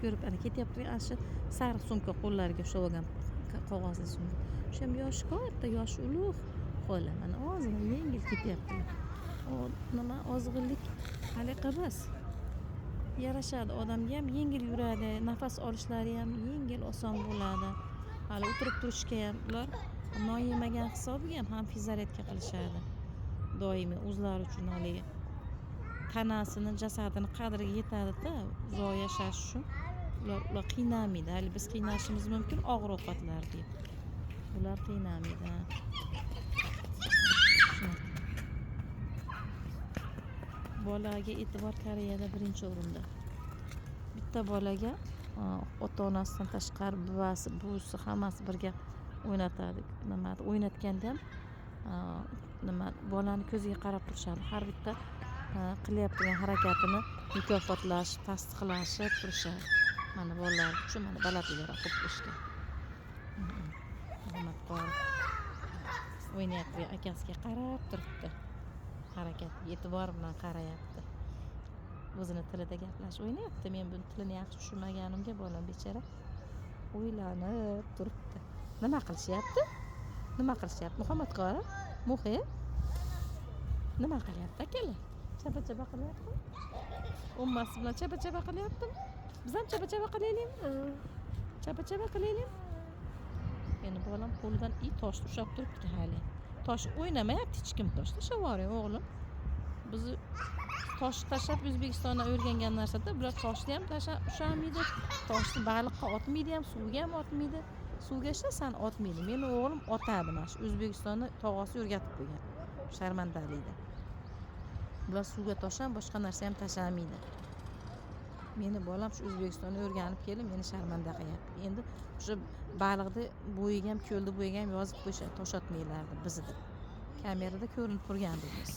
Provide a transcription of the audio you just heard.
ko'rib ana ketyapti ana shu sariq sumka qo'llariga ushlab olgan qog'ozli sumka. O'sha ham yoshi katta, yoshi ulug' qo'li. Mana ozgina yengil ketyapti. O nima ozg'inlik haliqa emas. Yarashadi odamga ham, yengil yuradi, nafas olishlari ham yengil, oson bo'ladi. Hali o'tirib turishga ham ular non yemagan hisobiga ham fizaretka qilishadi. Doimiy o'zlari uchun haligi tanasini, jasadini qadriga yetadi-da, uzoq yashash uchun. Ular qiynamaydi. Hali biz qiynashimiz mumkin og'ir ovqatlar deb. Ular qiynamaydi. Bolaga e'tibor Koreyada birinchi o'rinda. Bitta bolaga ota-onasidan tashqari buvisi hammasi birga o'ynatadi. O'ynatganda ham bolani ko'ziga qarab turishadi. Har bitta qilyaptigan harakatini mukofotlashib, tasdiqlashib turishadi. Mana bolalar uchun mana balandliklar qo'yib qo'yishgan. Hurmat-qor. O'ynayotgan akasiga qarab turibdi. Harakatga e'tibor bilan qarayapti. O'zini tilida gaplashib o'ynayapti. Men buni tilini yaxshi tushunmaganimga bolam bechara o'ylanib turibdi. Nima qilishyapti? Muhammadqori? Muhi? Nima qilyapti akalar? Chapa-chapa qilyapti? Ummasi bilan chapa-chapa qilyaptimi? Biz ham chapa-chapa qilaylikmi? Chapa-chapa qilaylikmi? Meni bolam qo'lidan toshni ushlab turibdi hali. Tosh o'ynamayapti, hech kim tosh tashlayvering o'g'lim. Biz tosh tashlab O'zbekistonda o'rgangan narsada bular toshni ham ushlamaydi, toshni baliqqa otmaydi ham, suvga ham otmaydi. Suvga ishlasan otmaydi. Meni o'g'lim otadi mana shu O'zbekistonda tog'asi o'rgatib qo'ygan. Sharmandalikda. Bular suvga tosh ham, boshqa narsa ham tashlamaydi. Meni bolam shu O'zbekistonda o'rganib kelib, meni sharmanda qilyapti. Endi o'sha baliqni bo'yiga ham, ko'lni bo'yiga ham yozib qo'yishadi, tosh otmaylardi bizda. Kamerada ko'rinib turgan biz.